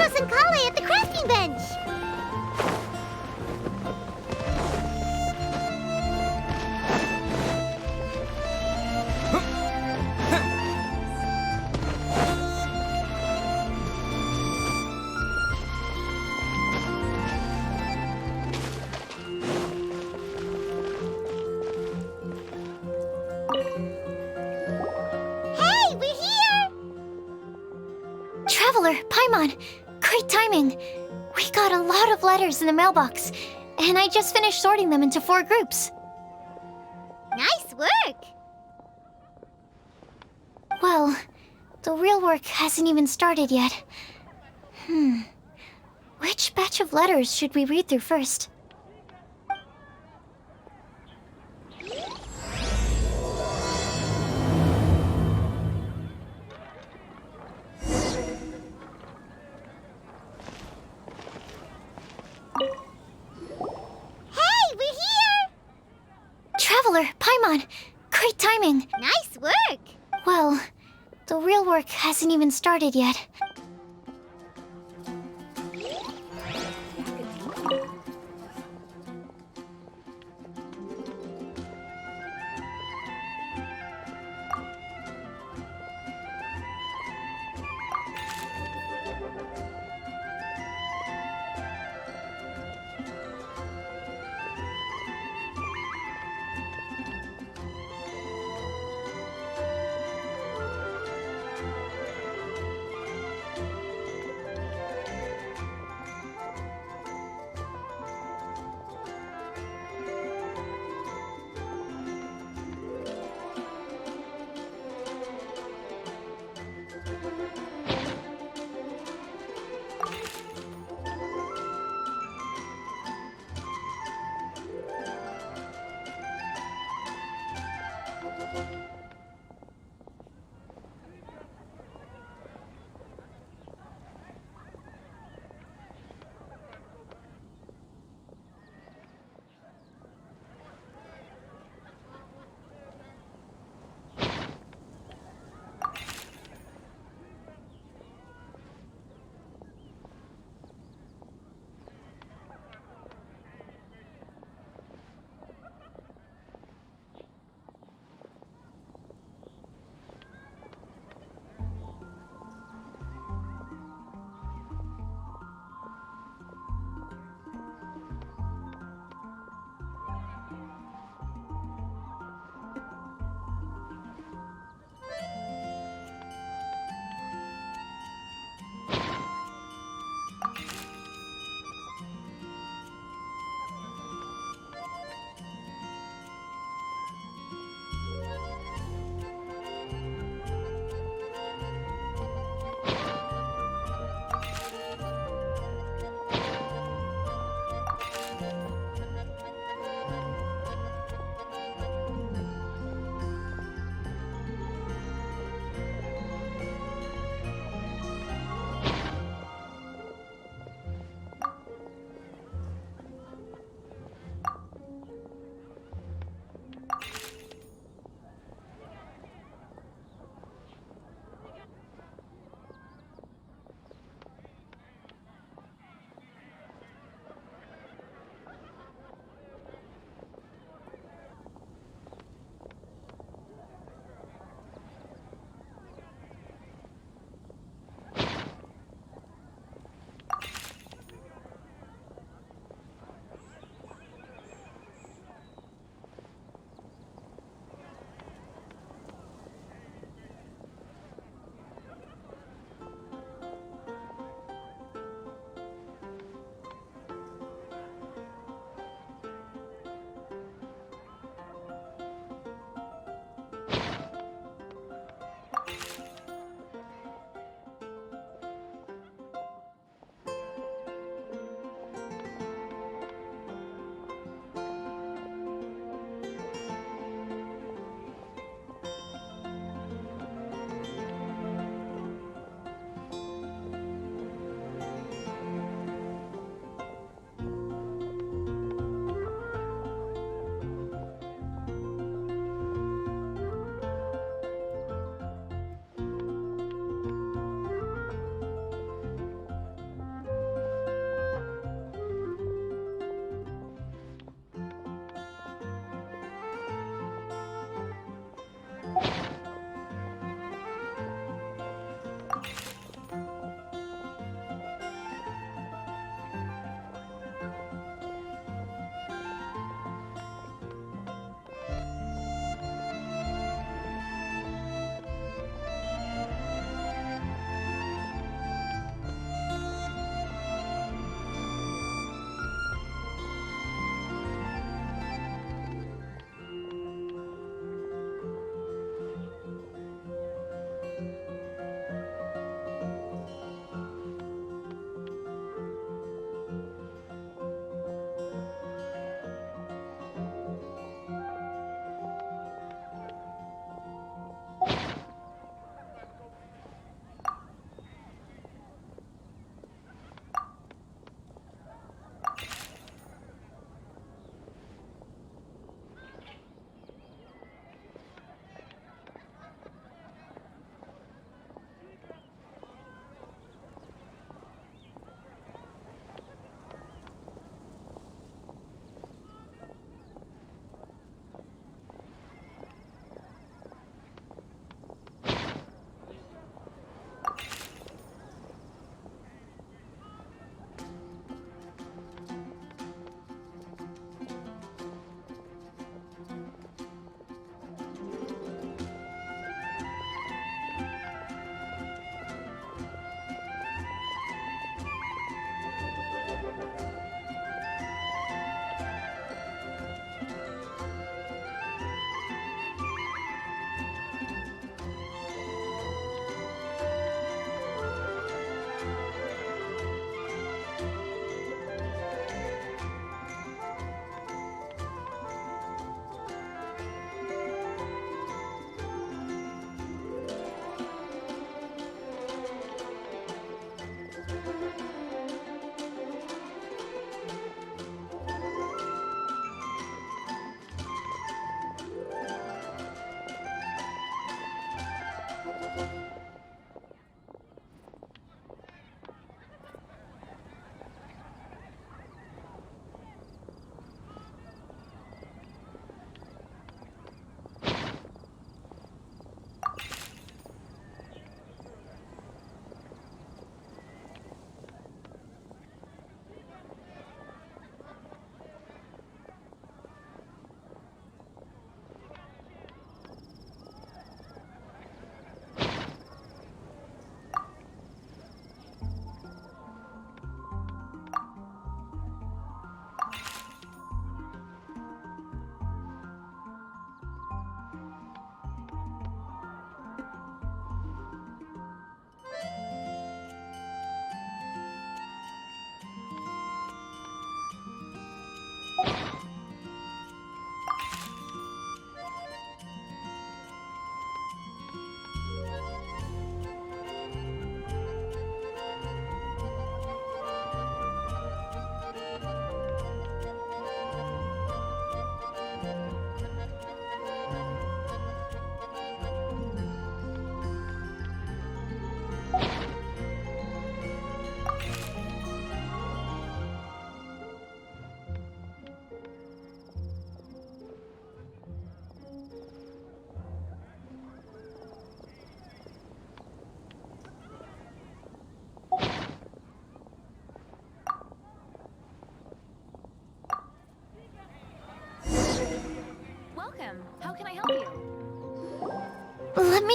Sucrose and Collei at the crafting bench! Hey, we're here! Traveler, Paimon, great timing. We got a lot of letters in the mailbox, and I just finished sorting them into 4 groups. Nice work! Well, the real work hasn't even started yet. Which batch of letters should we read through first? Hey, we're here! Traveler, Paimon, great timing. Nice work! Well, the real work hasn't even started yet.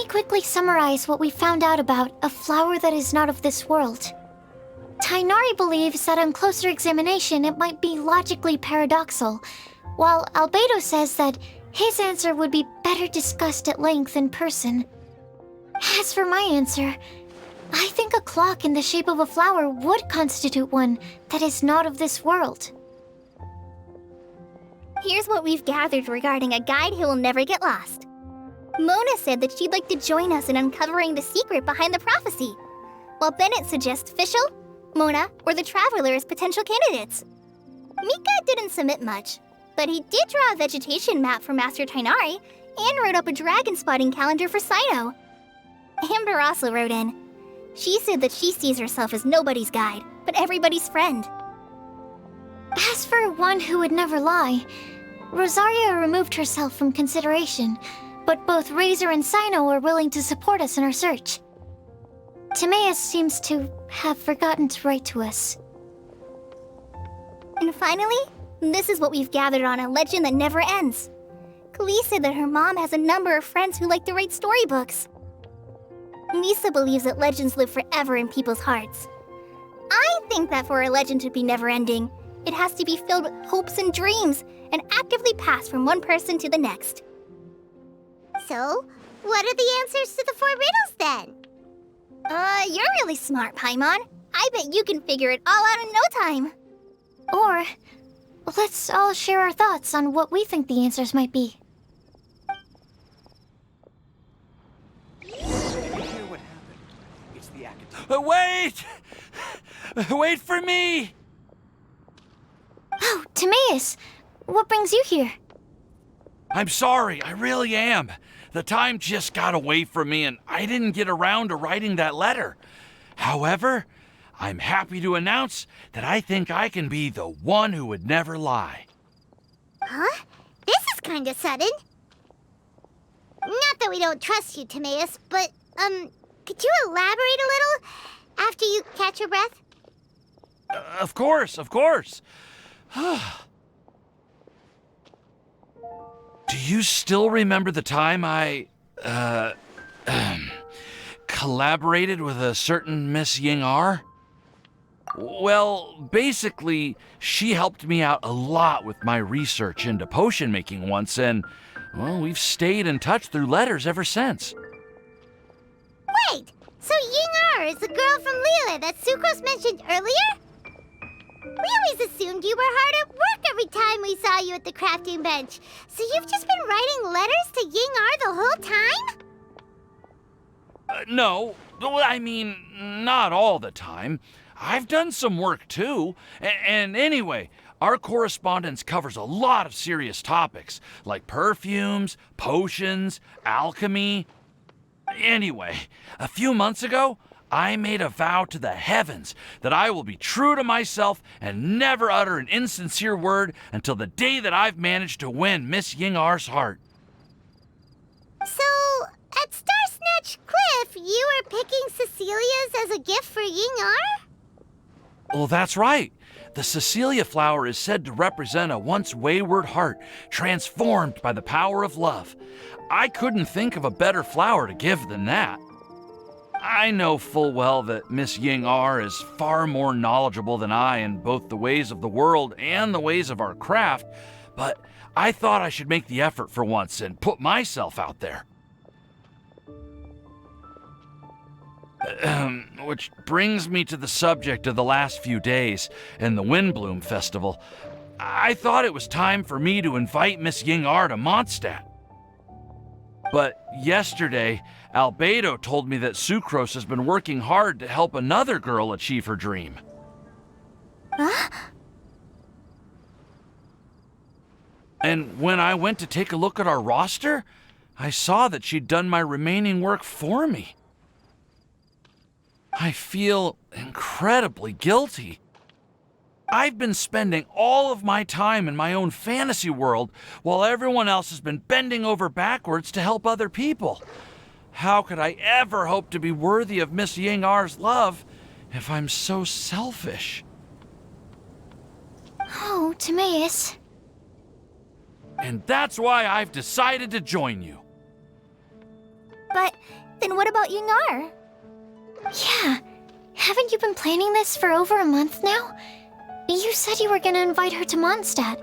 quickly summarize what we found out about a flower that is not of this world. Tainari believes that on closer examination it might be logically paradoxal, while Albedo says that his answer would be better discussed at length in person. As for my answer, I think a clock in the shape of a flower would constitute one that is not of this world. Here's what we've gathered regarding a guide who will never get lost. Mona said that she'd like to join us in uncovering the secret behind the prophecy, while Bennett suggests Fischl, Mona, or the Traveler as potential candidates. Mika didn't submit much, but he did draw a vegetation map for Master Tainari and wrote up a dragon spotting calendar for Sino. Amber also wrote in. She said that she sees herself as nobody's guide, but everybody's friend. As for one who would never lie, Rosaria removed herself from consideration, but both Razor and Sino are willing to support us in our search. Timaeus seems to have forgotten to write to us. And finally, this is what we've gathered on a legend that never ends. Collei said that her mom has a number of friends who like to write storybooks. Lisa believes that legends live forever in people's hearts. I think that for a legend to be never-ending, it has to be filled with hopes and dreams and actively passed from one person to the next. So, what are the answers to the 4 riddles then? You're really smart, Paimon. I bet you can figure it all out in no time. Or, let's all share our thoughts on what we think the answers might be. Wait! Wait for me! Oh, Timaeus! What brings you here? I'm sorry, I really am. The time just got away from me and I didn't get around to writing that letter. However, I'm happy to announce that I think I can be the one who would never lie. Huh? This is kinda sudden. Not that we don't trust you, Timaeus, but, could you elaborate a little after you catch your breath? Of course, of course. Do you still remember the time I, collaborated with a certain Miss Ying'er? Well, basically, she helped me out a lot with my research into potion making once, and, well, we've stayed in touch through letters ever since. Wait, so Ying'er is the girl from Liyue that Sucrose mentioned earlier? We always assumed you were hard at work every time we saw you at the crafting bench. So you've just been writing letters to Ying'er the whole time? No, I mean, not all the time. I've done some work too. And anyway, our correspondence covers a lot of serious topics, like perfumes, potions, alchemy. Anyway, a few months ago, I made a vow to the heavens that I will be true to myself and never utter an insincere word until the day that I've managed to win Miss Ying'er's heart. So, at Star Snatch Cliff, you were picking Cecilia's as a gift for Ying'er? Well, that's right. The Cecilia flower is said to represent a once wayward heart transformed by the power of love. I couldn't think of a better flower to give than that. I know full well that Miss Ying'er is far more knowledgeable than I in both the ways of the world and the ways of our craft, but I thought I should make the effort for once and put myself out there. Which brings me to the subject of the last few days and the Windblume Festival. I thought it was time for me to invite Miss Ying'er to Mondstadt. But yesterday, Albedo told me that Sucrose has been working hard to help another girl achieve her dream. Huh? And when I went to take a look at our roster, I saw that she'd done my remaining work for me. I feel incredibly guilty. I've been spending all of my time in my own fantasy world while everyone else has been bending over backwards to help other people. How could I ever hope to be worthy of Miss Ying'er's love if I'm so selfish? Oh, Timaeus. And that's why I've decided to join you. But Then what about Ying'er? Yeah. Haven't you been planning this for over a month now? You said you were gonna invite her to Mondstadt.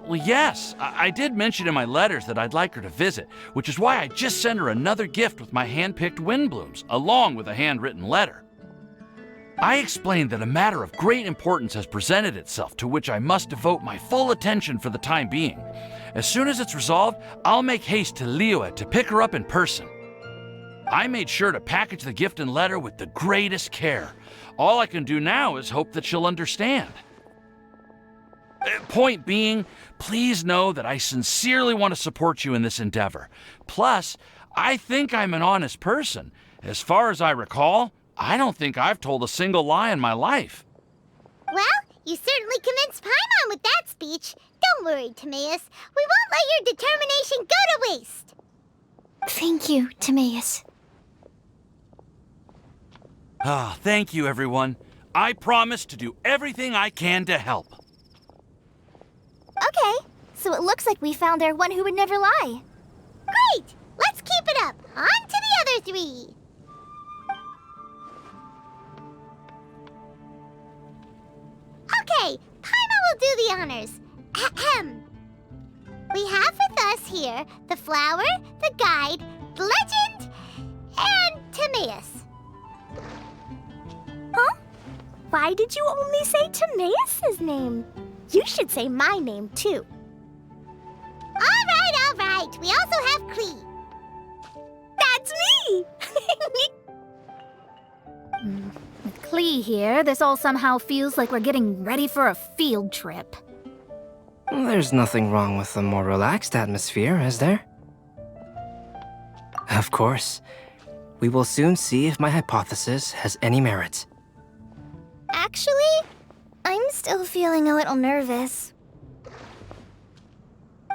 Well, yes, I did mention in my letters that I'd like her to visit, which is why I just sent her another gift with my hand-picked Windblooms, along with a handwritten letter. I explained that a matter of great importance has presented itself to which I must devote my full attention for the time being. As soon as it's resolved, I'll make haste to Liyue to pick her up in person. I made sure to package the gift and letter with the greatest care. All I can do now is hope that she'll understand. Point being, please know that I sincerely want to support you in this endeavor. Plus, I think I'm an honest person. As far as I recall, I don't think I've told a single lie in my life. Well, you certainly convinced Paimon with that speech. Don't worry, Timaeus. We won't let your determination go to waste. Thank you, Timaeus. Thank you, everyone. I promise to do everything I can to help. Okay, so it looks like we found our one who would never lie. Great! Let's keep it up. On to the other three. Okay, Paimon will do the honors. Ahem. We have with us here the flower, the guide, the legend, and Timaeus. Huh? Why did you only say Timaeus' name? You should say my name, too. All right. We also have Klee. That's me! With Klee here, this all somehow feels like we're getting ready for a field trip. There's nothing wrong with a more relaxed atmosphere, is there? Of course. We will soon see if my hypothesis has any merit. Actually, I'm still feeling a little nervous.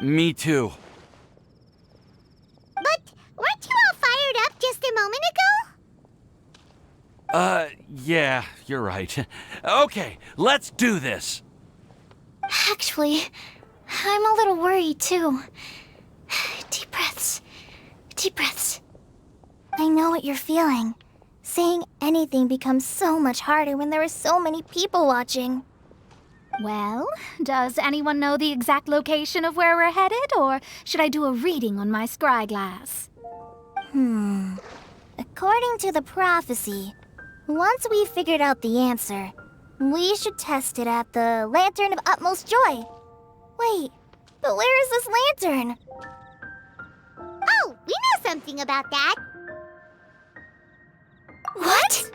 Me too. But weren't you all fired up just a moment ago? Yeah, you're right. Okay, let's do this. Actually, I'm a little worried too. Deep breaths. Deep breaths. I know what you're feeling. Saying anything becomes so much harder when there are so many people watching. Well, does anyone know the exact location of where we're headed, or should I do a reading on my scry glass? According to the prophecy, once we've figured out the answer, we should test it at the Lantern of Utmost Joy. Wait, but where is this lantern? Oh, we know something about that. What?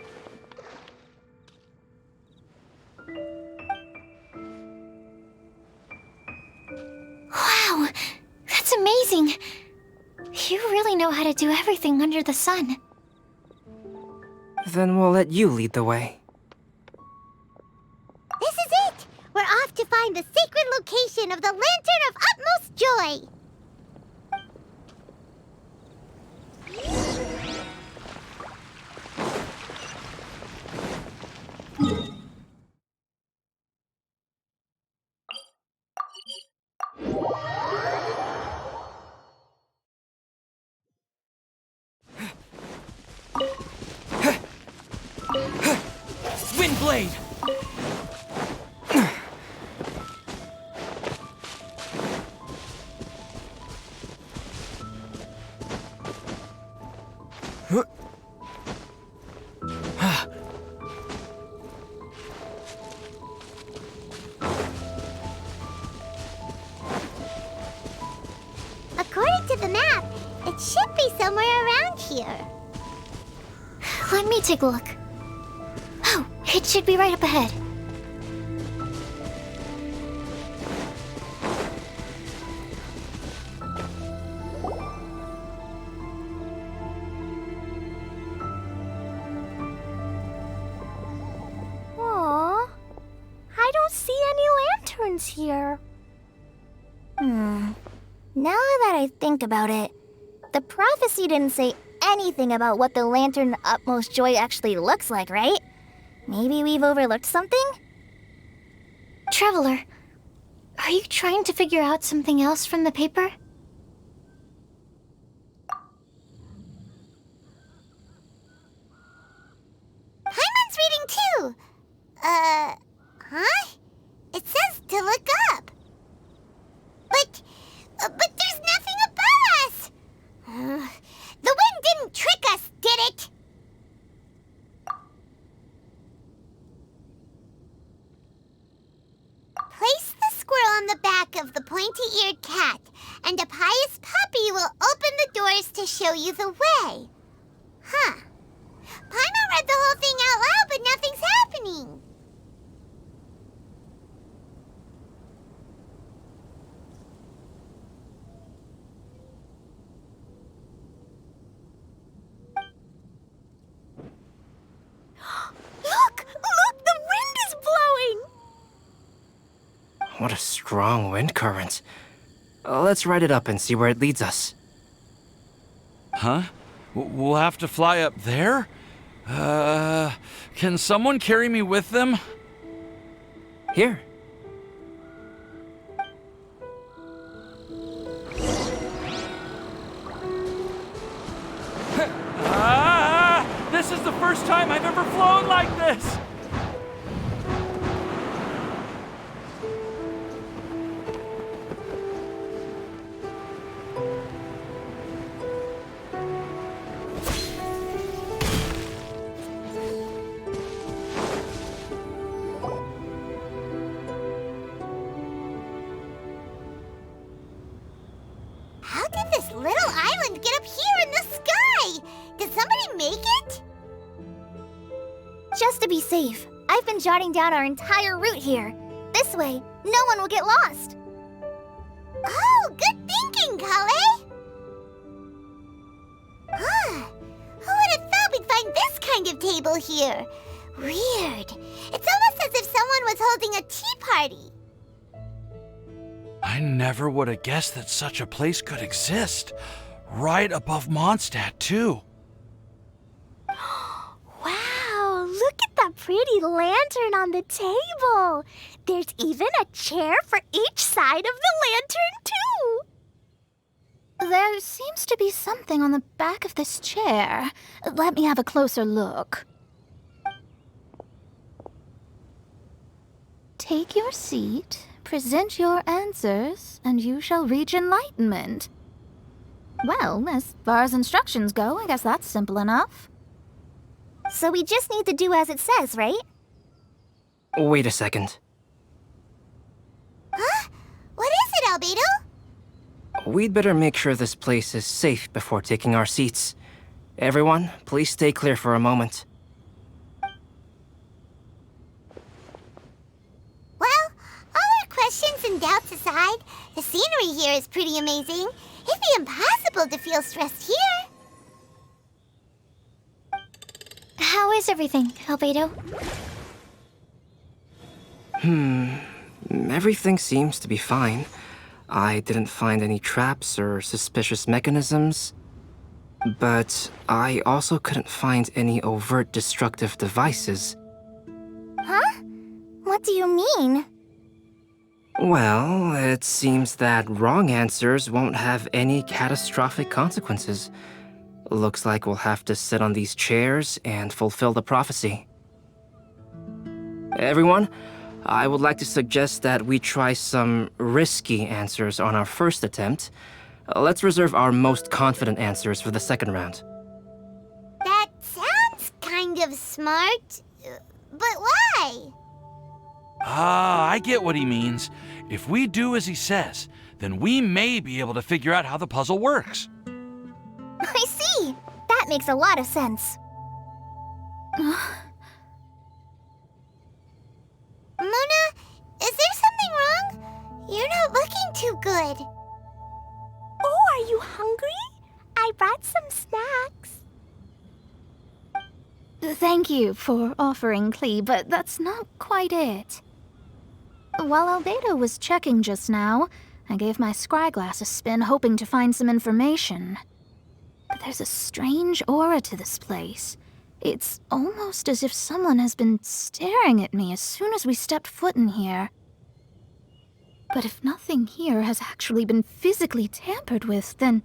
Wow, that's amazing. You really know how to do everything under the sun. Then we'll let you lead the way. This is it! We're off to find the sacred location of the Lantern of Utmost Joy! Windblade! According to the map, it should be somewhere around here. Let me take a look. Oh, it should be right up ahead. Aw, I don't see any lanterns here. Now that I think about it, the prophecy didn't say anything about what the Lantern of Utmost Joy actually looks like, right? Maybe we've overlooked something? Traveler, are you trying to figure out something else from the paper? Huh? It says to look up. But there's nothing above us! The wind didn't trick us, did it? Place the squirrel on the back of the pointy-eared cat, and a pious puppy will open the doors to show you the way. Huh. Paimon read the whole thing out loud, but nothing's happening. Look! The wind is blowing! What a strong wind current. Let's ride it up and see where it leads us. Huh? We'll have to fly up there? Can someone carry me with them? Here. This is the first time I've ever flown like this! How did this little island get up here in the sky? Did somebody make it? Just to be safe, I've been jotting down our entire route here. This way, no one will get lost. Oh, good thinking, Collei! Huh. Who would have thought we'd find this kind of table here? Weird. It's almost as if someone was holding a tea party. I never would have guessed that such a place could exist. Right above Mondstadt, too. Wow, look at that pretty lantern on the table. There's even a chair for each side of the lantern, too. There seems to be something on the back of this chair. Let me have a closer look. Take your seat, present your answers, and you shall reach enlightenment. Well, as far as instructions go, I guess that's simple enough. So we just need to do as it says, right? Wait a second. Huh? What is it, Albedo? We'd better make sure this place is safe before taking our seats. Everyone, please stay clear for a moment. Well, all our questions and doubts aside, the scenery here is pretty amazing. It'd be impossible to feel stressed here. How is everything, Albedo? Everything seems to be fine. I didn't find any traps or suspicious mechanisms. But I also couldn't find any overt destructive devices. Huh? What do you mean? Well, it seems that wrong answers won't have any catastrophic consequences. Looks like we'll have to sit on these chairs and fulfill the prophecy. Everyone, I would like to suggest that we try some risky answers on our first attempt. Let's reserve our most confident answers for the second round. That sounds kind of smart, but why? Ah, I get what he means. If we do as he says, then we may be able to figure out how the puzzle works. I see! That makes a lot of sense. Mona, is there something wrong? You're not looking too good. Oh, are you hungry? I brought some snacks. Thank you for offering, Klee, but that's not quite it. While Albedo was checking just now, I gave my scryglass a spin, hoping to find some information. But there's a strange aura to this place. It's almost as if someone has been staring at me as soon as we stepped foot in here. But if nothing here has actually been physically tampered with, then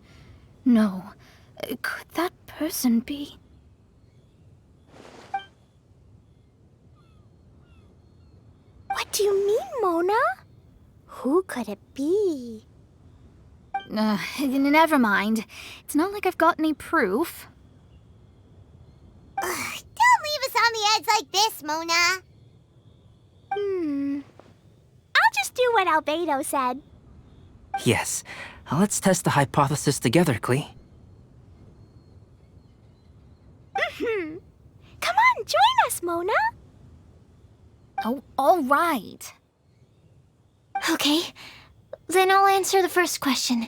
no. Could that person be? What do you mean, Mona? Who could it be? Never mind. It's not like I've got any proof. Don't leave us on the edge like this, Mona. I'll just do what Albedo said. Yes. Let's test the hypothesis together, Klee. Come on, join us, Mona. Oh, all right. Okay, then I'll answer the first question.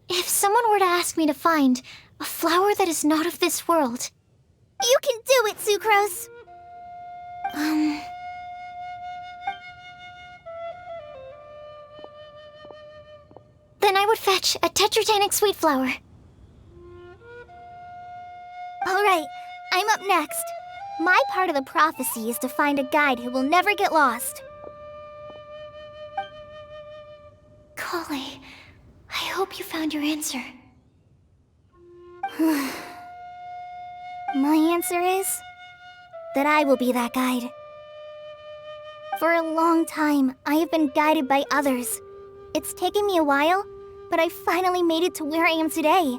If someone were to ask me to find a flower that is not of this world, You can do it, Sucrose! then I would fetch a tetratanic sweet flower. Alright, I'm up next. My part of the prophecy is to find a guide who will never get lost. Collei, I hope you found your answer. My answer is that I will be that guide. For a long time, I have been guided by others. It's taken me a while, but I finally made it to where I am today.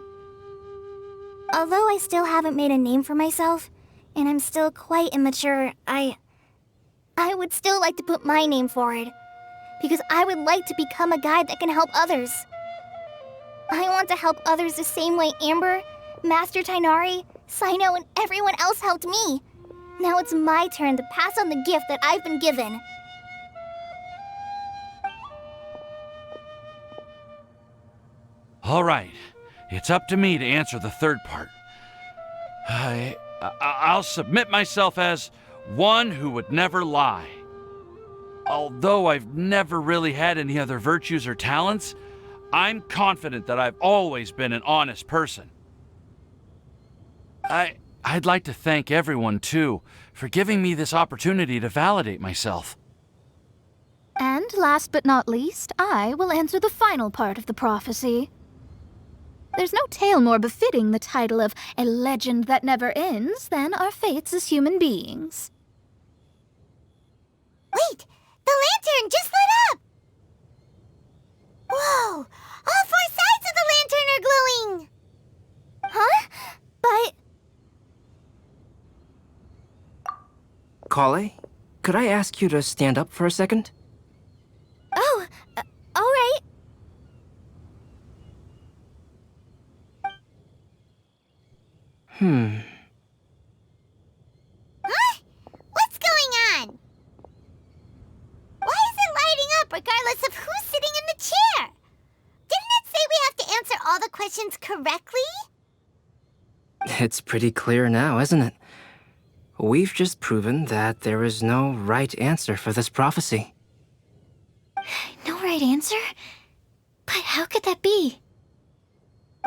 Although I still haven't made a name for myself, and I'm still quite immature, I would still like to put my name forward, because I would like to become a guide that can help others. I want to help others the same way Amber, Master Tighnari, Cyno, and everyone else helped me. Now it's my turn to pass on the gift that I've been given. All right, it's up to me to answer the third part. I'll submit myself as one who would never lie. Although I've never really had any other virtues or talents, I'm confident that I've always been an honest person. I'd like to thank everyone, too, for giving me this opportunity to validate myself. And last but not least, I will answer the final part of the prophecy. There's no tale more befitting the title of a legend that never ends than our fates as human beings. Wait, the lantern just lit up! Whoa, all four sides of the lantern are glowing! Huh? But... Collei, could I ask you to stand up for a second? Oh, alright. Huh? What's going on? Why is it lighting up regardless of who's sitting in the chair? Didn't it say we have to answer all the questions correctly? It's pretty clear now, isn't it? We've just proven that there is no right answer for this prophecy. No right answer? But how could that be?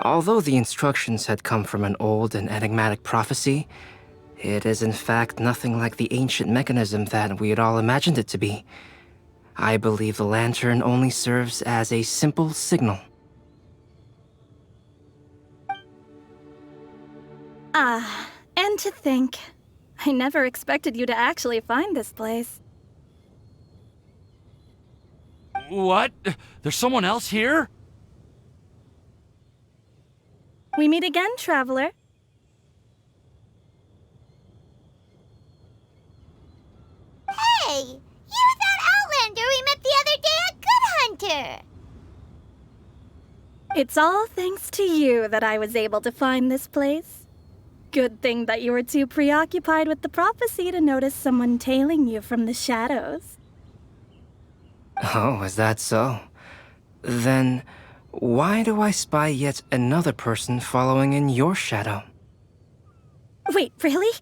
Although the instructions had come from an old and enigmatic prophecy, it is in fact nothing like the ancient mechanism that we had all imagined it to be. I believe the lantern only serves as a simple signal. And to think, I never expected you to actually find this place. What? There's someone else here? We meet again, traveler. Hey, you're that Outlander we met the other day at Good Hunter! It's all thanks to you that I was able to find this place. Good thing that you were too preoccupied with the prophecy to notice someone tailing you from the shadows. Oh, is that so? Then, why do I spy yet another person following in your shadow? Wait, really?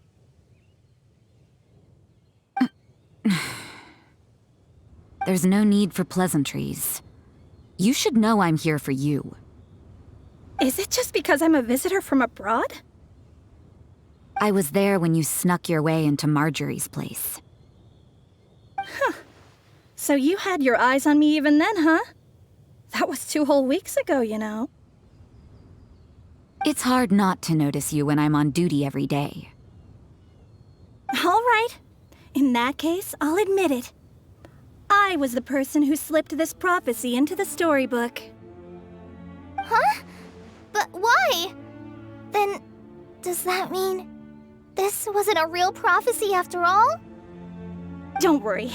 There's no need for pleasantries. You should know I'm here for you. Is it just because I'm a visitor from abroad? I was there when you snuck your way into Marjorie's place. So you had your eyes on me even then, huh? That was 2 whole weeks ago, you know. It's hard not to notice you when I'm on duty every day. All right. In that case, I'll admit it. I was the person who slipped this prophecy into the storybook. Huh? But why? Then, does that mean this wasn't a real prophecy after all? Don't worry.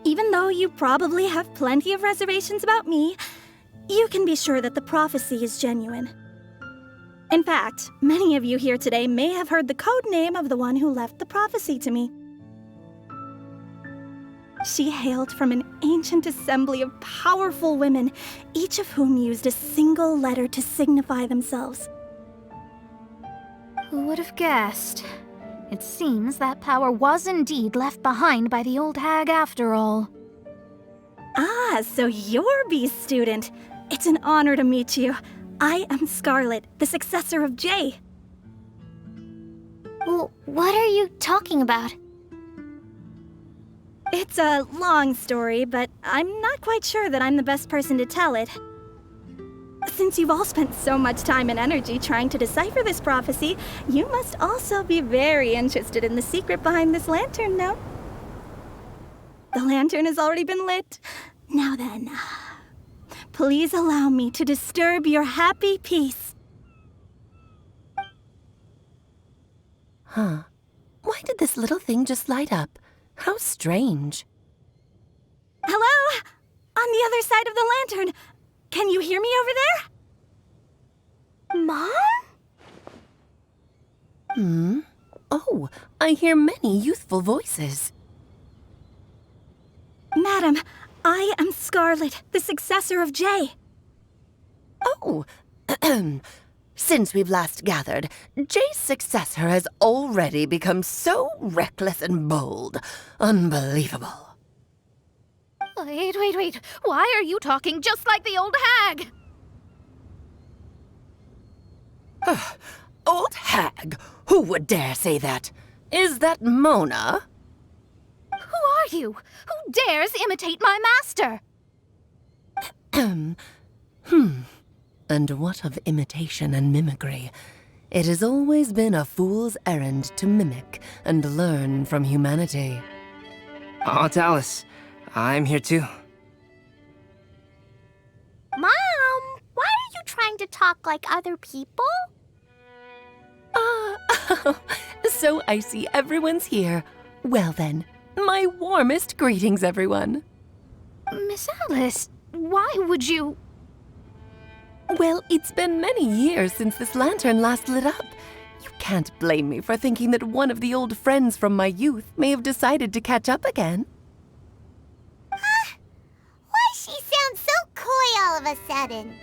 Even though you probably have plenty of reservations about me, you can be sure that the prophecy is genuine. In fact, many of you here today may have heard the code name of the one who left the prophecy to me. She hailed from an ancient assembly of powerful women, each of whom used a single letter to signify themselves. Who would have guessed? It seems that power was indeed left behind by the old hag after all. Ah, so you're B's student. It's an honor to meet you. I am Scarlet, the successor of Jay. Well, what are you talking about? It's a long story, but I'm not quite sure that I'm the best person to tell it. Since you've all spent so much time and energy trying to decipher this prophecy, you must also be very interested in the secret behind this lantern, no? The lantern has already been lit. Now then, please allow me to disturb your happy peace. Huh. Why did this little thing just light up? How strange. Hello? On the other side of the lantern. Can you hear me over there? Mom? Oh, I hear many youthful voices. Madam, I am Scarlet, the successor of Jay. Oh, since we've last gathered, Jay's successor has already become so reckless and bold. Unbelievable. Wait. Why are you talking just like the old hag? Old hag? Who would dare say that? Is that Mona? Who are you? Who dares imitate my master? And what of imitation and mimicry? It has always been a fool's errand to mimic and learn from humanity. Oh, Dallas, I'm here too. Mom, why are you trying to talk like other people? So I see everyone's here. Well then, my warmest greetings, everyone. Miss Alice, why would you... Well, it's been many years since this lantern last lit up. You can't blame me for thinking that one of the old friends from my youth may have decided to catch up again. Why she sounds so coy all of a sudden?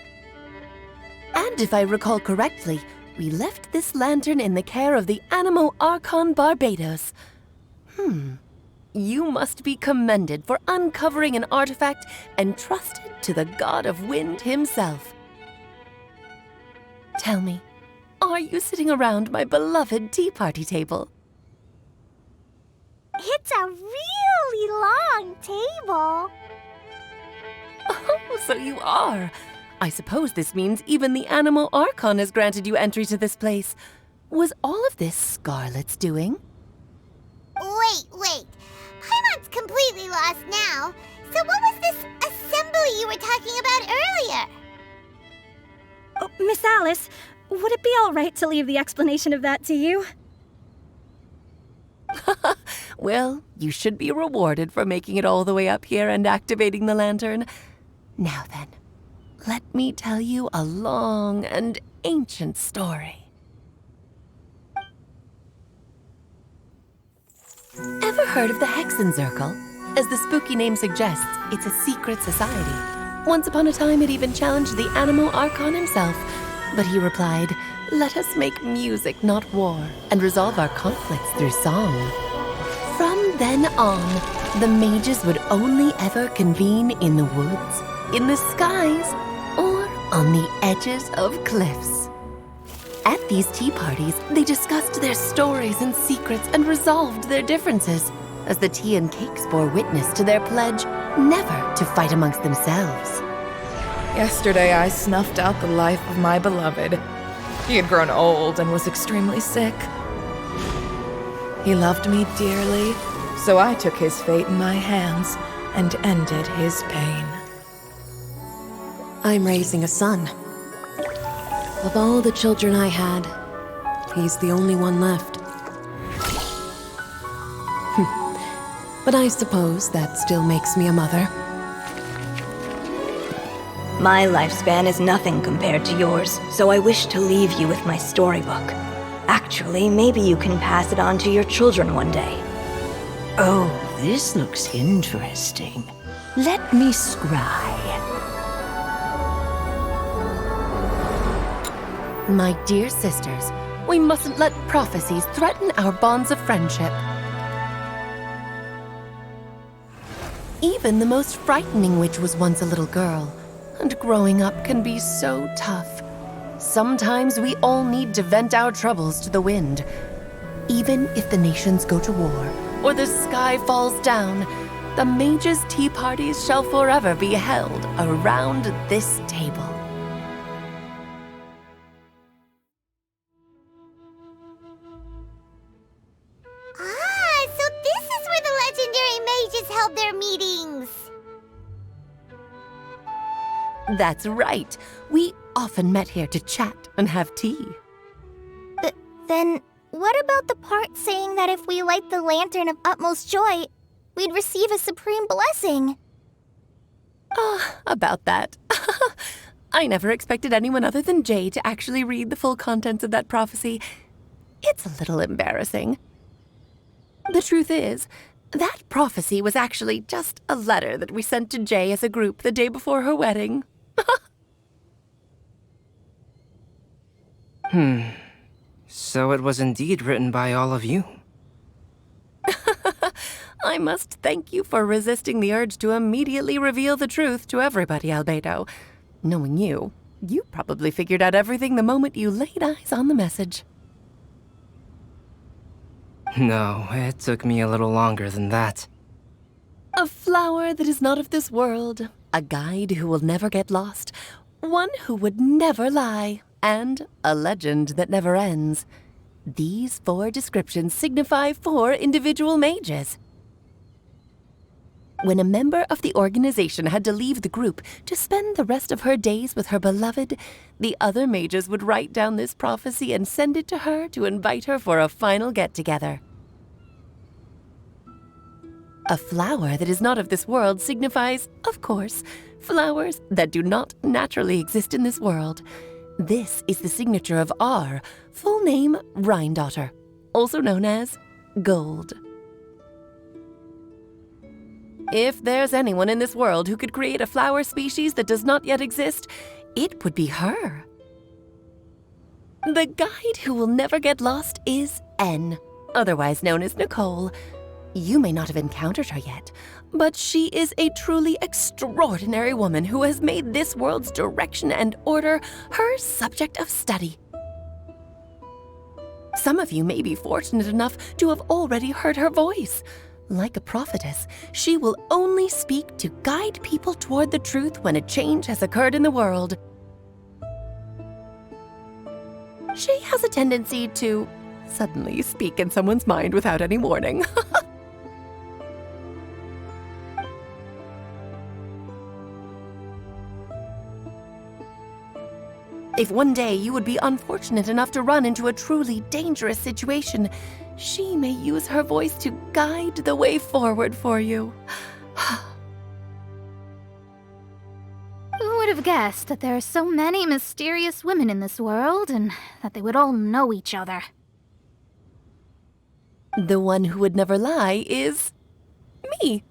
And if I recall correctly, we left this lantern in the care of the Animo Archon Barbados. You must be commended for uncovering an artifact entrusted to the god of wind himself. Tell me, are you sitting around my beloved tea party table? It's a really long table. Oh, so you are. I suppose this means even the Animo Archon has granted you entry to this place. Was all of this Scarlet's doing? Wait. Paimon's completely lost now. So what was this assembly you were talking about earlier? Oh, Miss Alice, would it be all right to leave the explanation of that to you? Well, you should be rewarded for making it all the way up here and activating the lantern. Now then, let me tell you a long and ancient story. Ever heard of the Hexenzirkel? As the spooky name suggests, it's a secret society. Once upon a time, it even challenged the Animo Archon himself. But he replied, "Let us make music, not war, and resolve our conflicts through song." From then on, the mages would only ever convene in the woods, in the skies, or on the edges of cliffs. At these tea parties, they discussed their stories and secrets and resolved their differences, as the tea and cakes bore witness to their pledge never to fight amongst themselves. Yesterday I snuffed out the life of my beloved. He had grown old and was extremely sick. He loved me dearly, so I took his fate in my hands, and ended his pain. I'm raising a son. Of all the children I had, he's the only one left. But I suppose that still makes me a mother. My lifespan is nothing compared to yours, so I wish to leave you with my storybook. Actually, maybe you can pass it on to your children one day. Oh, this looks interesting. Let me scry. My dear sisters, we mustn't let prophecies threaten our bonds of friendship. Even the most frightening witch was once a little girl, and growing up can be so tough. Sometimes we all need to vent our troubles to the wind. Even if the nations go to war, or the sky falls down, the mages' tea parties shall forever be held around this table. So this is where the legendary mages held their meetings. That's right. We often met here to chat and have tea. Then, what about the part saying that if we light the lantern of utmost joy, we'd receive a supreme blessing? About that. I never expected anyone other than Jay to actually read the full contents of that prophecy. It's a little embarrassing. The truth is, that prophecy was actually just a letter that we sent to Jay as a group the day before her wedding. So it was indeed written by all of you. I must thank you for resisting the urge to immediately reveal the truth to everybody, Albedo. Knowing you, you probably figured out everything the moment you laid eyes on the message. No, it took me a little longer than that. A flower that is not of this world, a guide who will never get lost, one who would never lie, and a legend that never ends. These 4 descriptions signify 4 individual mages. When a member of the organization had to leave the group to spend the rest of her days with her beloved, the other mages would write down this prophecy and send it to her to invite her for a final get-together. A flower that is not of this world signifies, of course, flowers that do not naturally exist in this world. This is the signature of our full name, Rhine-daughter, also known as Gold. If there's anyone in this world who could create a flower species that does not yet exist, it would be her. The guide who will never get lost is N, otherwise known as Nicole. You may not have encountered her yet, but she is a truly extraordinary woman who has made this world's direction and order her subject of study. Some of you may be fortunate enough to have already heard her voice. Like a prophetess, she will only speak to guide people toward the truth when a change has occurred in the world. She has a tendency to suddenly speak in someone's mind without any warning. If one day you would be unfortunate enough to run into a truly dangerous situation, she may use her voice to guide the way forward for you. Who would have guessed that there are so many mysterious women in this world, and that they would all know each other? The one who would never lie is me.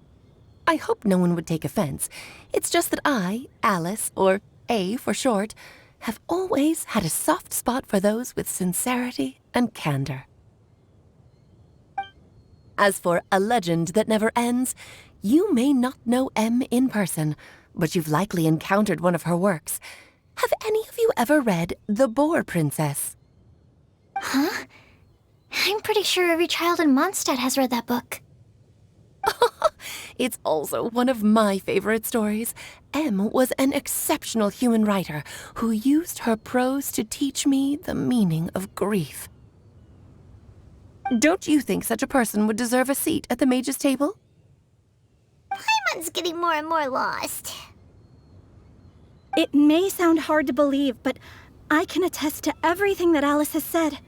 I hope no one would take offense. It's just that I, Alice, or A for short, have always had a soft spot for those with sincerity and candor. As for a legend that never ends, you may not know M in person, but you've likely encountered one of her works. Have any of you ever read The Boar Princess? Huh? I'm pretty sure every child in Mondstadt has read that book. It's also one of my favorite stories. M was an exceptional human writer who used her prose to teach me the meaning of grief. Don't you think such a person would deserve a seat at the mage's table? I'm Everyone's getting more and more lost. It may sound hard to believe, but I can attest to everything that Alice has said.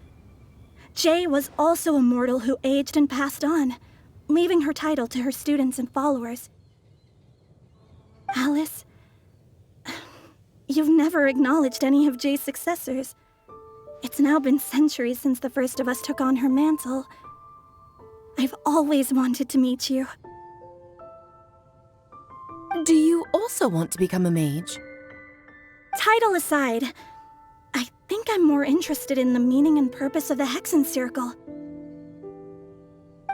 Jay was also a mortal who aged and passed on, leaving her title to her students and followers. Alice, you've never acknowledged any of Jay's successors. It's now been centuries since the first of us took on her mantle. I've always wanted to meet you. Do you also want to become a mage? Title aside, I think I'm more interested in the meaning and purpose of the Hexen Circle.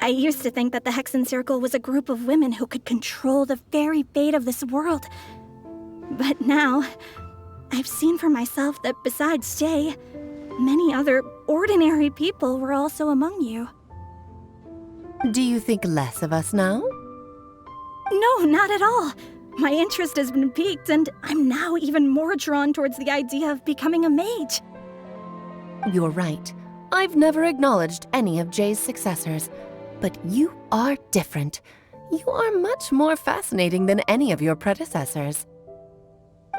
I used to think that the Hexen Circle was a group of women who could control the very fate of this world. But now, I've seen for myself that besides Jay, many other ordinary people were also among you. Do you think less of us now? No, not at all. My interest has been piqued, and I'm now even more drawn towards the idea of becoming a mage. You're right. I've never acknowledged any of Jay's successors. But you are different. You are much more fascinating than any of your predecessors.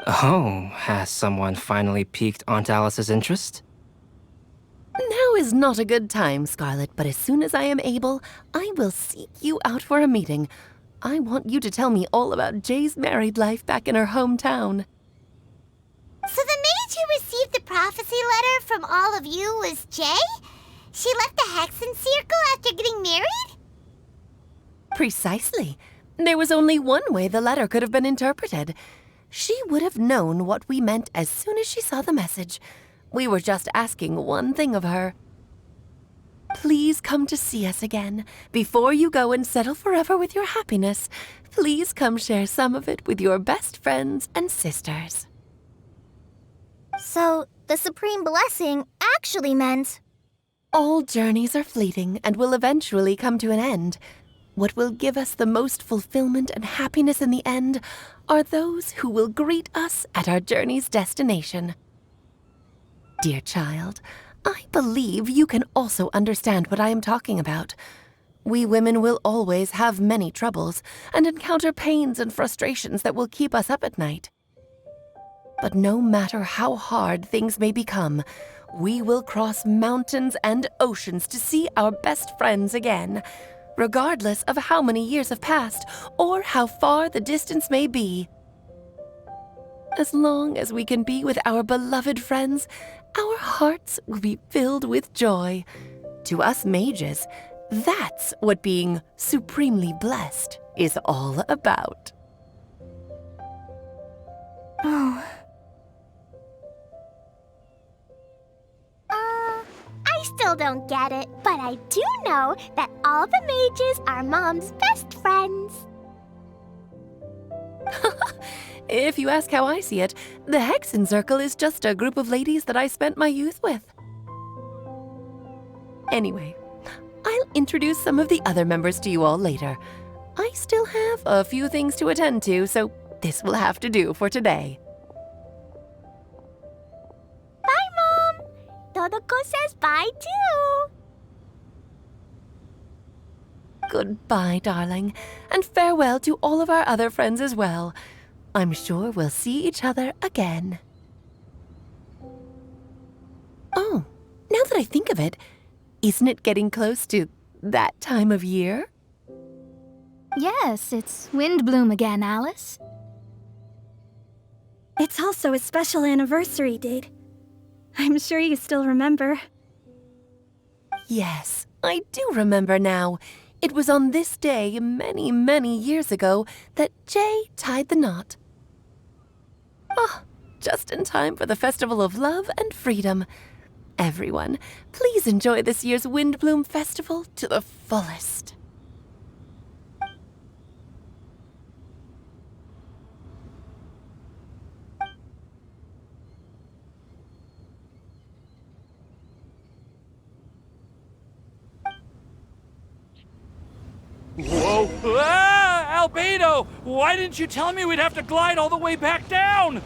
Oh, has someone finally piqued Aunt Alice's interest? Now is not a good time, Scarlet, but as soon as I am able, I will seek you out for a meeting. I want you to tell me all about Jay's married life back in her hometown. So the mage who received the prophecy letter from all of you was Jay? She left the Hexen Circle after getting married? Precisely. There was only one way the letter could have been interpreted. She would have known what we meant as soon as she saw the message. We were just asking one thing of her. Please come to see us again. Before you go and settle forever with your happiness, please come share some of it with your best friends and sisters. So, the Supreme Blessing actually meant... All journeys are fleeting and will eventually come to an end. What will give us the most fulfillment and happiness in the end are those who will greet us at our journey's destination. Dear child, I believe you can also understand what I am talking about. We women will always have many troubles and encounter pains and frustrations that will keep us up at night. But no matter how hard things may become, we will cross mountains and oceans to see our best friends again, regardless of how many years have passed or how far the distance may be. As long as we can be with our beloved friends, our hearts will be filled with joy. To us mages, that's what being supremely blessed is all about. Oh. I still don't get it, but I do know that all the mages are Mom's best friends. If you ask how I see it, the Hexen Circle is just a group of ladies that I spent my youth with. Anyway, I'll introduce some of the other members to you all later. I still have a few things to attend to, so this will have to do for today. Bye, Mom! Todoko says bye, too! Goodbye, darling, and farewell to all of our other friends as well. I'm sure we'll see each other again. Oh, now that I think of it, isn't it getting close to that time of year? Yes, it's Windblume again, Alice. It's also a special anniversary date. I'm sure you still remember. Yes, I do remember now. It was on this day many, many years ago that Jay tied the knot. Ah, just in time for the Festival of Love and Freedom. Everyone, please enjoy this year's Windblume Festival to the fullest. Whoa! Ah! Albedo! Why didn't you tell me we'd have to glide all the way back down?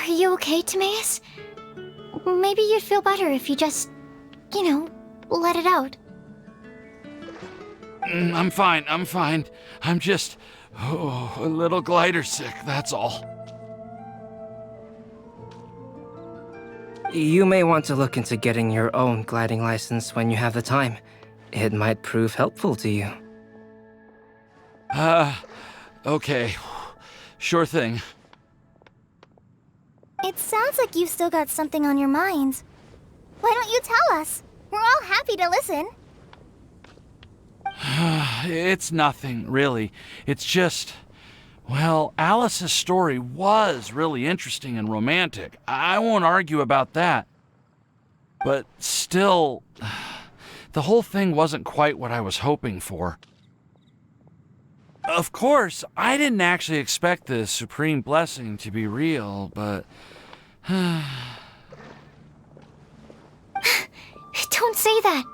Are you okay, Timaeus? Maybe you'd feel better if you just, let it out. I'm fine. I'm just a little glider sick, that's all. You may want to look into getting your own gliding license when you have the time. It might prove helpful to you. Okay. Sure thing. It sounds like you've still got something on your mind. Why don't you tell us? We're all happy to listen. It's nothing, really. It's just... Well, Alice's story was really interesting and romantic. I won't argue about that. But still, the whole thing wasn't quite what I was hoping for. Of course, I didn't actually expect the supreme blessing to be real, but... Don't say that.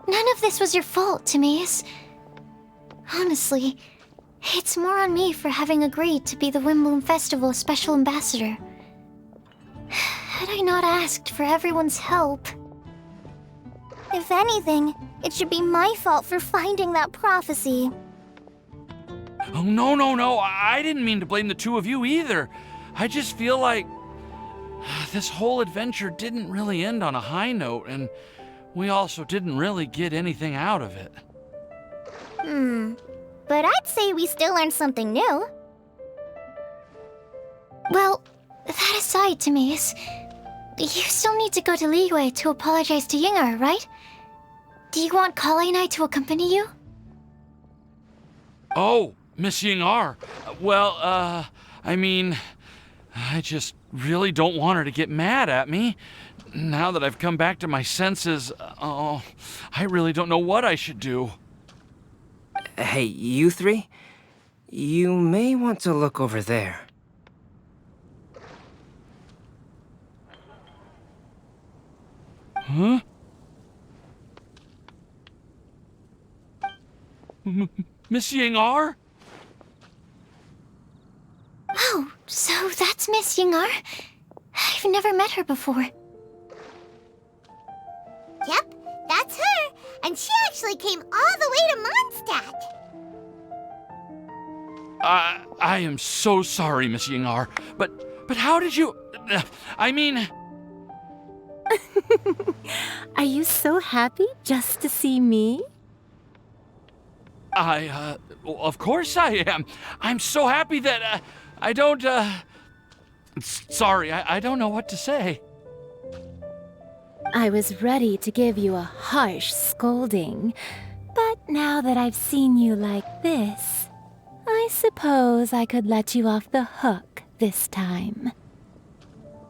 None of this was your fault, Timaeus. Honestly, it's more on me for having agreed to be the Windblume Festival special ambassador. Had I not asked for everyone's help... If anything, it should be my fault for finding that prophecy. Oh, no. I didn't mean to blame the two of you either. I just feel like this whole adventure didn't really end on a high note, and we also didn't really get anything out of it. But I'd say we still learned something new. Well, that aside, Timaeus, you still need to go to Liyue to apologize to Ying'er, right? Do you want Collei and I to accompany you? Oh, Miss Ying'er. Well, I mean, I just really don't want her to get mad at me. Now that I've come back to my senses, I really don't know what I should do. Hey, you three? You may want to look over there. Huh? Miss Ying'er? Oh, so that's Miss Ying'er? I've never met her before. Yep, that's her. And she actually came all the way to Mondstadt. I am so sorry, Miss Ying'er, but how did you... I mean... Are you so happy just to see me? Of course I am. I'm so happy that, I don't, sorry, I don't know what to say. I was ready to give you a harsh scolding, but now that I've seen you like this, I suppose I could let you off the hook this time.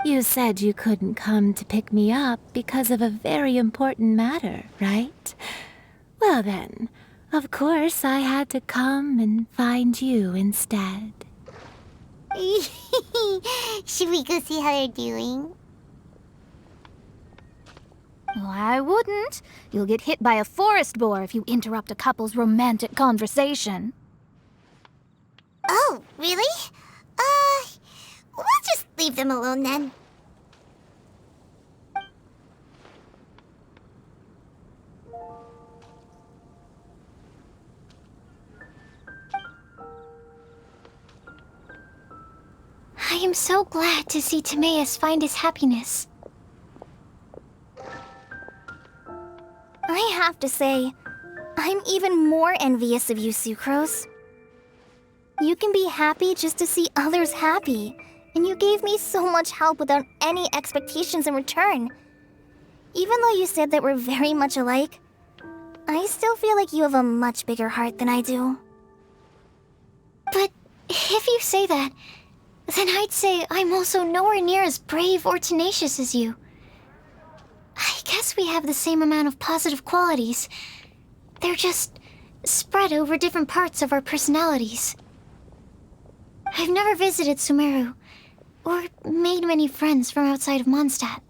You said you couldn't come to pick me up because of a very important matter, right? Well then, of course I had to come and find you instead. Should we go see how they're doing? Well, I wouldn't. You'll get hit by a forest boar if you interrupt a couple's romantic conversation. Oh, really? We'll just leave them alone then. I am so glad to see Timaeus find his happiness. I have to say, I'm even more envious of you, Sucrose. You can be happy just to see others happy, and you gave me so much help without any expectations in return. Even though you said that we're very much alike, I still feel like you have a much bigger heart than I do. But if you say that, then I'd say I'm also nowhere near as brave or tenacious as you. I guess we have the same amount of positive qualities. They're just spread over different parts of our personalities. I've never visited Sumeru, or made many friends from outside of Mondstadt.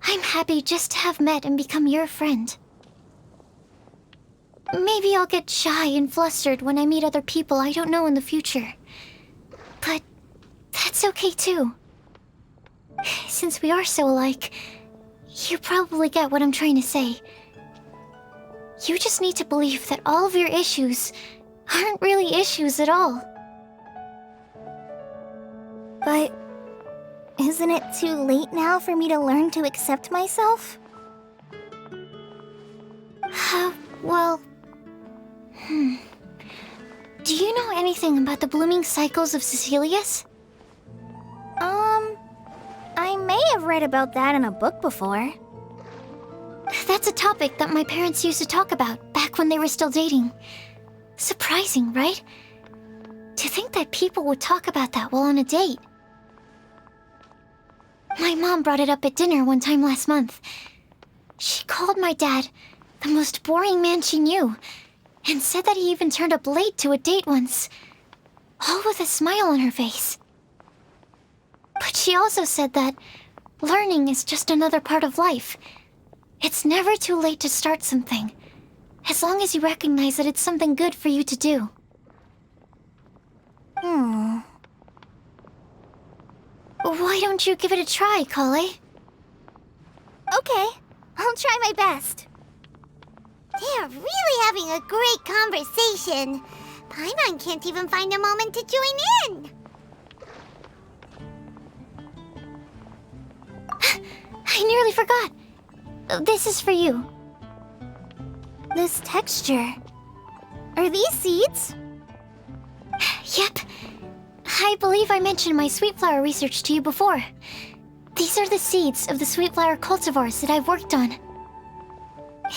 I'm happy just to have met and become your friend. Maybe I'll get shy and flustered when I meet other people I don't know in the future. But that's okay too. Since we are so alike, you probably get what I'm trying to say. You just need to believe that all of your issues aren't really issues at all. But isn't it too late now for me to learn to accept myself? Well... Do you know anything about the blooming cycles of Cecilius? I may have read about that in a book before. That's a topic that my parents used to talk about back when they were still dating. Surprising, right? To think that people would talk about that while on a date. My mom brought it up at dinner one time last month. She called my dad the most boring man she knew, and said that he even turned up late to a date once, all with a smile on her face. But she also said that learning is just another part of life. It's never too late to start something, as long as you recognize that it's something good for you to do. Why don't you give it a try, Collei? Okay, I'll try my best. They're really having a great conversation. Paimon can't even find a moment to join in. I nearly forgot. This is for you. This texture. Are these seeds? Yep. I believe I mentioned my sweet flower research to you before. These are the seeds of the sweet flower cultivars that I've worked on.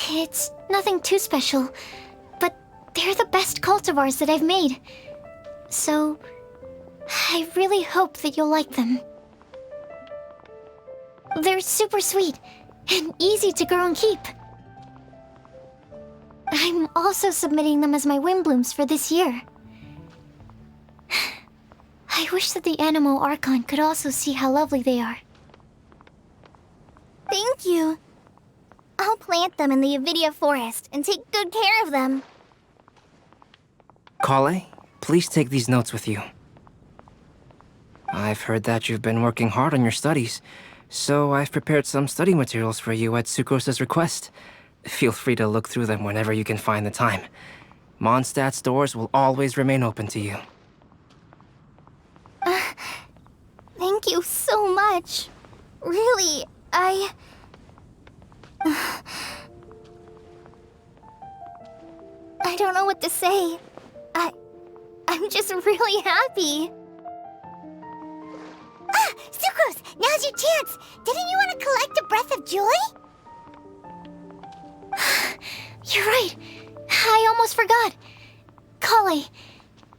It's nothing too special, but they're the best cultivars that I've made. So, I really hope that you'll like them. They're super sweet and easy to grow and keep. I'm also submitting them as my Windblooms for this year. I wish that the Anemo Archon could also see how lovely they are. Thank you. I'll plant them in the Avidia forest and take good care of them. Collei, please take these notes with you. I've heard that you've been working hard on your studies, so I've prepared some study materials for you at Sucrose's request. Feel free to look through them whenever you can find the time. Mondstadt's doors will always remain open to you. Thank you so much. Really, I don't know what to say. I'm just really happy. Ah, Sucrose, now's your chance. Didn't you want to collect a breath of joy? You're right. I almost forgot. Collei,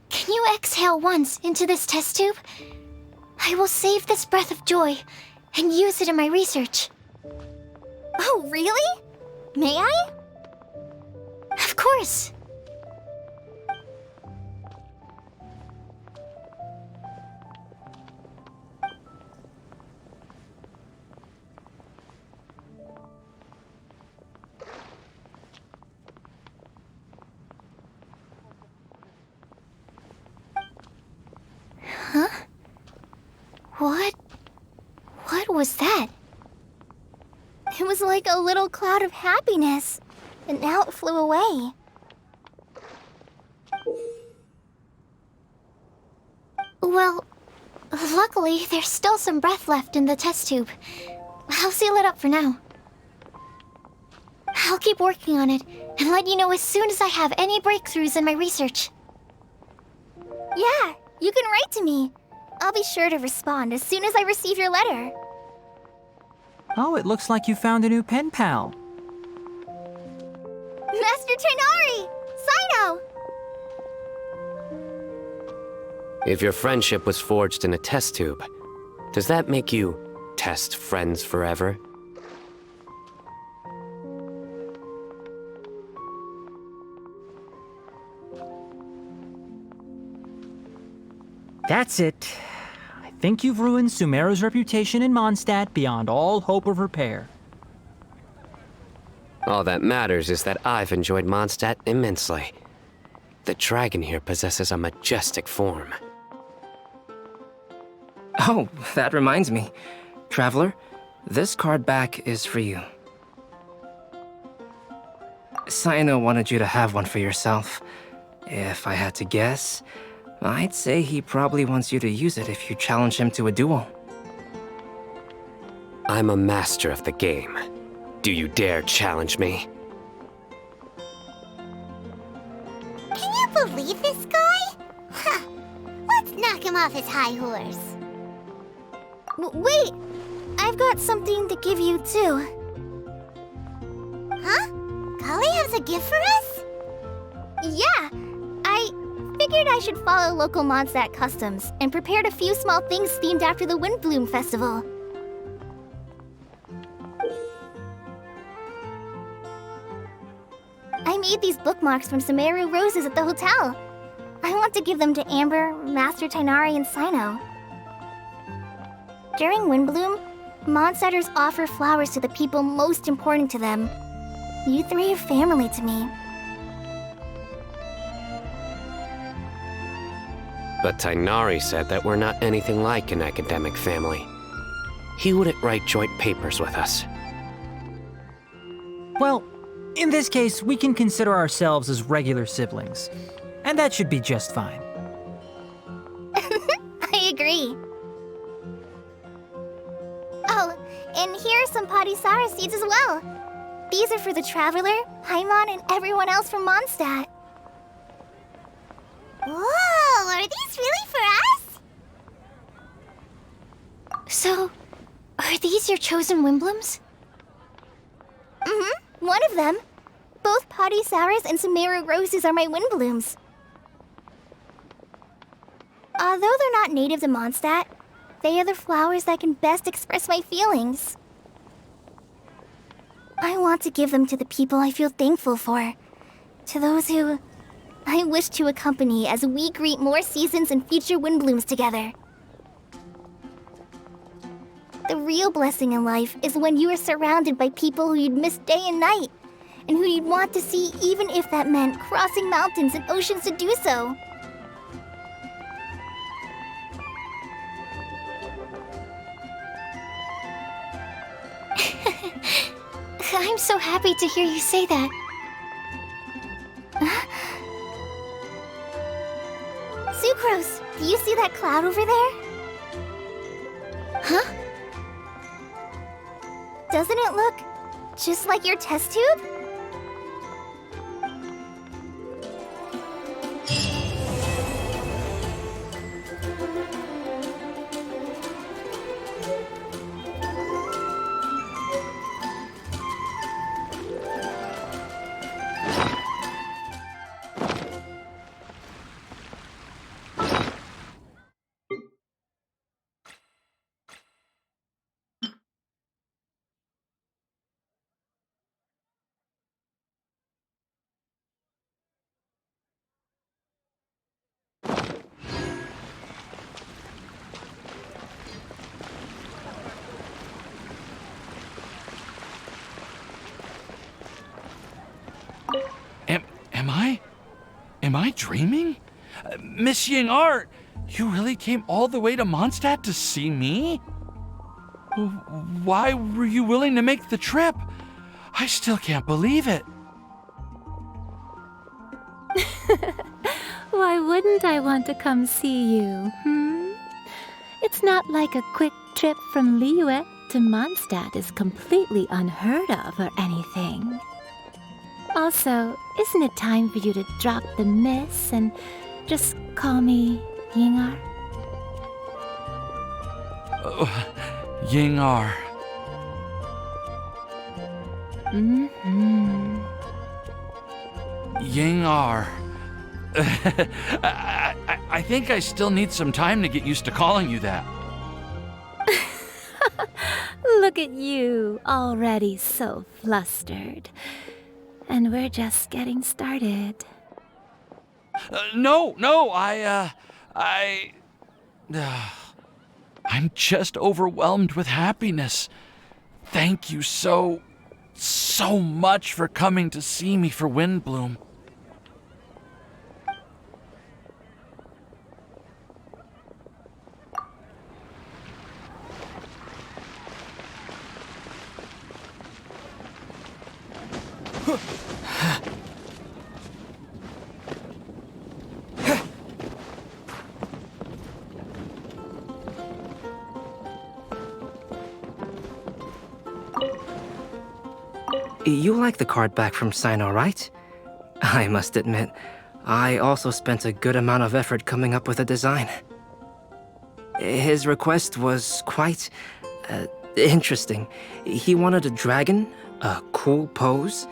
can you exhale once into this test tube? I will save this breath of joy and use it in my research. Oh, really? May I? Of course. Huh? What was that? It was like a little cloud of happiness, and now it flew away. Well, luckily, there's still some breath left in the test tube. I'll seal it up for now. I'll keep working on it and let you know as soon as I have any breakthroughs in my research. Yeah, you can write to me. I'll be sure to respond as soon as I receive your letter. Oh, it looks like you found a new pen pal. Master Tainari! Sino! If your friendship was forged in a test tube, does that make you test friends forever? That's it. I think you've ruined Sumeru's reputation in Mondstadt beyond all hope of repair. All that matters is that I've enjoyed Mondstadt immensely. The dragon here possesses a majestic form. Oh, that reminds me. Traveler, this card back is for you. Sino wanted you to have one for yourself. If I had to guess, I'd say he probably wants you to use it if you challenge him to a duel. I'm a master of the game. Do you dare challenge me? Can you believe this guy? Huh. Let's knock him off his high horse. Wait! I've got something to give you, too. Huh? Collei has a gift for us? Yeah! I figured I should follow local Mondstadt customs and prepared a few small things themed after the Windblume Festival. made these bookmarks from Sumeru roses at the hotel. I want to give them to Amber, Master Tighnari, and Sino. During Windblume, Mondstadters offer flowers to the people most important to them. You three are family to me. But Tighnari said that we're not anything like an academic family. He wouldn't write joint papers with us. Well, in this case, we can consider ourselves as regular siblings. And that should be just fine. I agree. Oh, and here are some Padisara seeds as well. These are for the Traveler, Paimon, and everyone else from Mondstadt. Whoa, are these really for us? So, are these your chosen Windblooms? Mm-hmm, one of them. Both Padisauras and Sumeru roses are my Windblooms. Although they're not native to Mondstadt, they are the flowers that can best express my feelings. I want to give them to the people I feel thankful for. To those who I wish to accompany as we greet more seasons and future Windblooms together. The real blessing in life is when you are surrounded by people who you'd miss day and night, and who you'd want to see even if that meant crossing mountains and oceans to do so. I'm so happy to hear you say that. Sucrose, do you see that cloud over there? Huh? Doesn't it look just like your test tube? Am I dreaming? Miss Ying'er, you really came all the way to Mondstadt to see me? Why were you willing to make the trip? I still can't believe it. Why wouldn't I want to come see you, It's not like a quick trip from Liyue to Mondstadt is completely unheard of or anything. Also, isn't it time for you to drop the miss and just call me Ying'er? Ying'er. Ying'er. I think I still need some time to get used to calling you that. Look at you, already so flustered. And we're just getting started. No, I'm just overwhelmed with happiness. Thank you so much for coming to see me for Windblume. You like the card back from Sino, right? I must admit, I also spent a good amount of effort coming up with a design. His request was quite interesting. He wanted a dragon, a cool pose,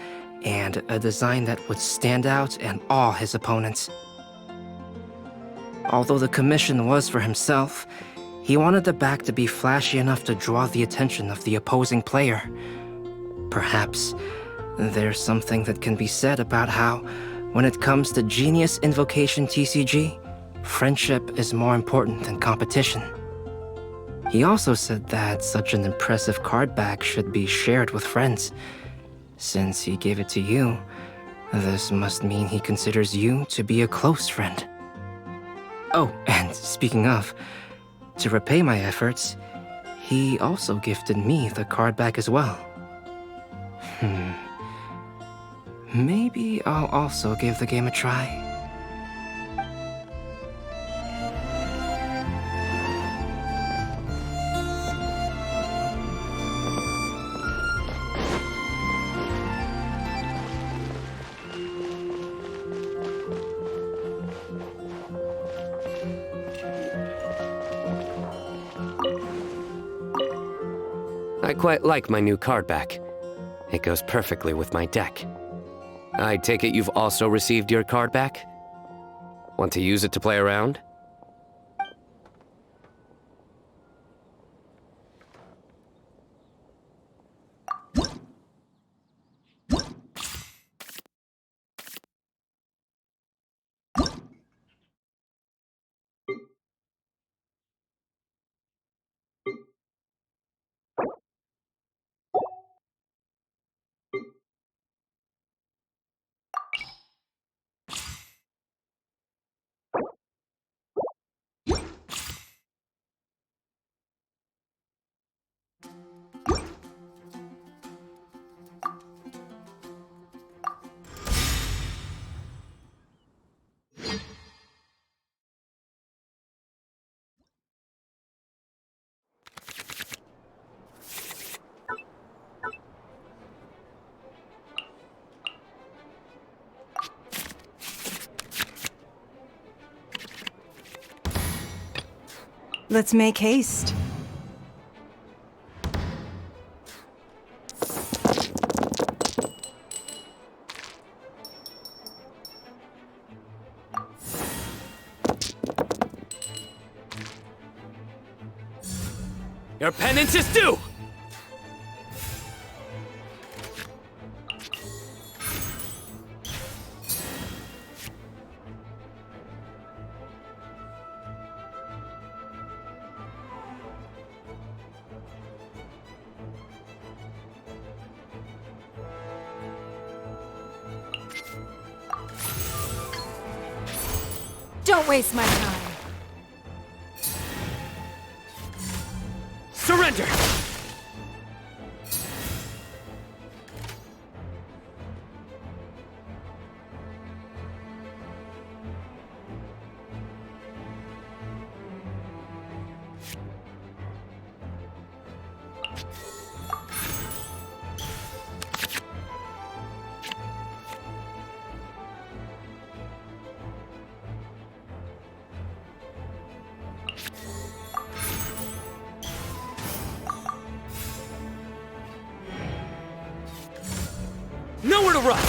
and a design that would stand out and awe his opponents. Although the commission was for himself, he wanted the back to be flashy enough to draw the attention of the opposing player. Perhaps There's something that can be said about how, when it comes to Genius Invocation TCG, friendship is more important than competition. He also said that such an impressive card back should be shared with friends. Since he gave it to you, this must mean he considers you to be a close friend. Oh, and speaking of, to repay my efforts, he also gifted me the card back as well. Maybe I'll also give the game a try. I quite like my new card back. It goes perfectly with my deck. I take it you've also received your card back? Want to use it to play around? Let's make haste. Your penance is due! Don't waste my time. Surrender! Nowhere to run!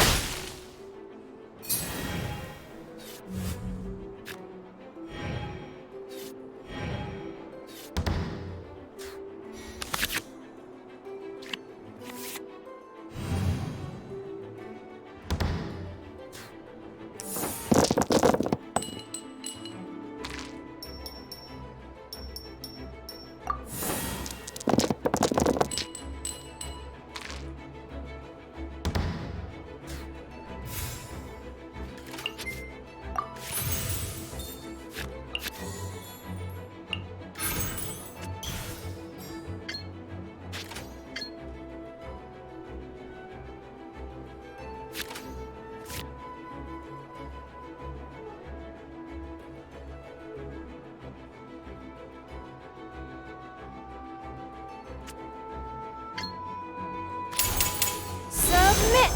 Submit!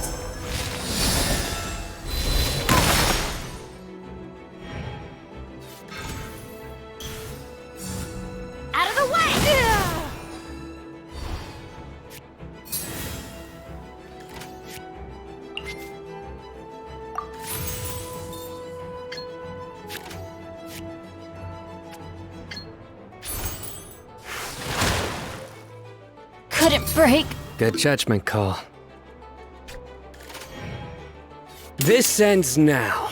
Out of the way! Couldn't break. Good judgment call. This ends now.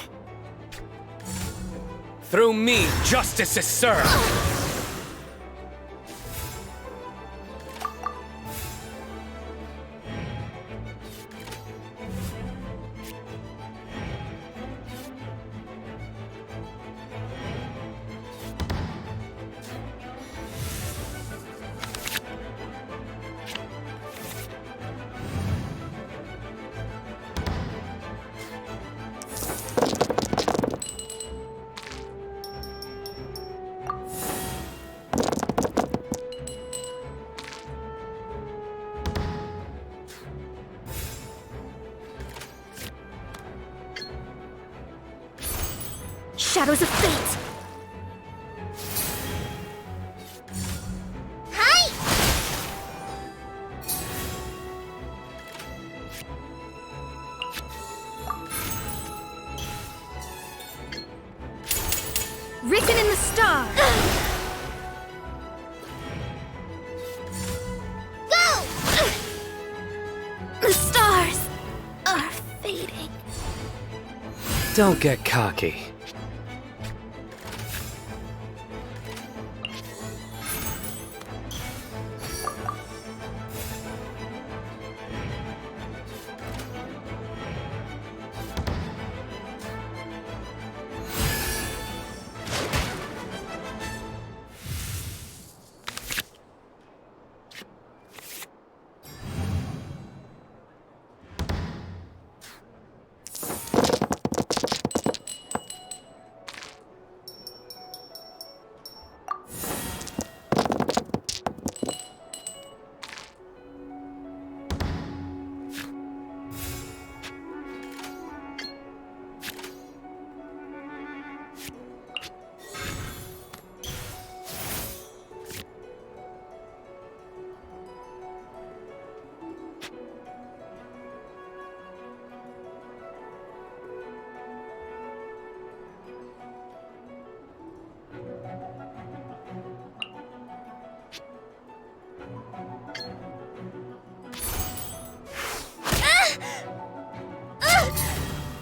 Through me, justice is served. Shadows of fate! Hi! Written in the stars! Go! The stars are fading. Don't get cocky.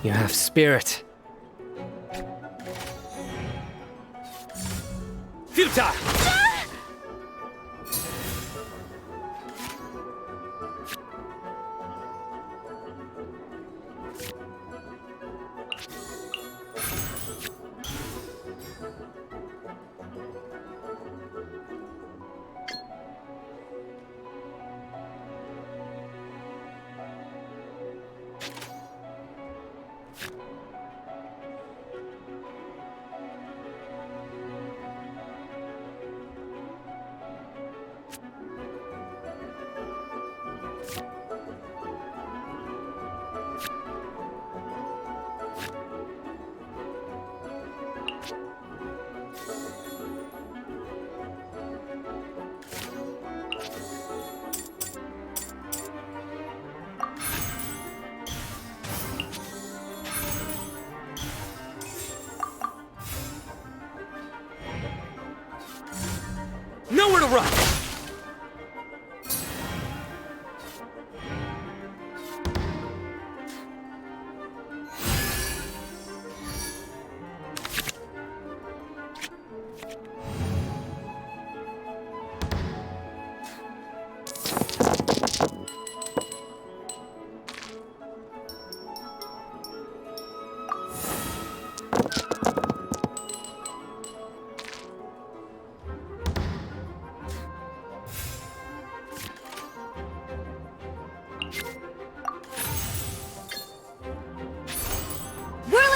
You have spirit. Futile! Nowhere to run!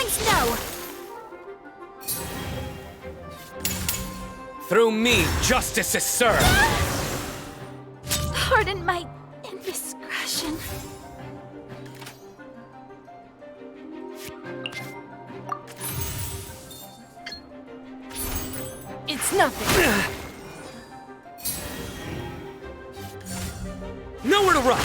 Snow! Through me, justice is served! Pardon my indiscretion. It's nothing. Nowhere to run!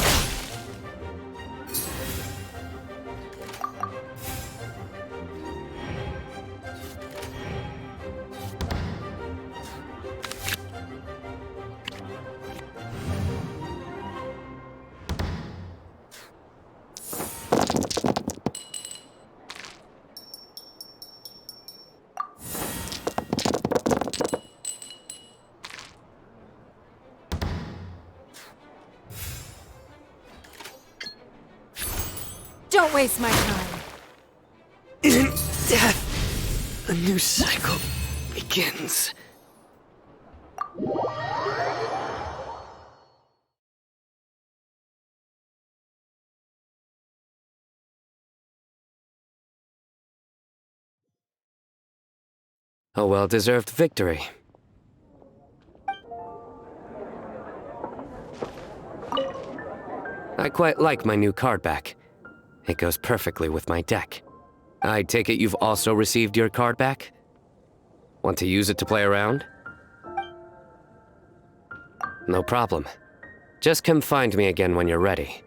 Don't waste my time. In death, a new cycle begins. A well-deserved victory. I quite like my new card back. It goes perfectly with my deck. I take it you've also received your card back? Want to use it to play around? No problem. Just come find me again when you're ready.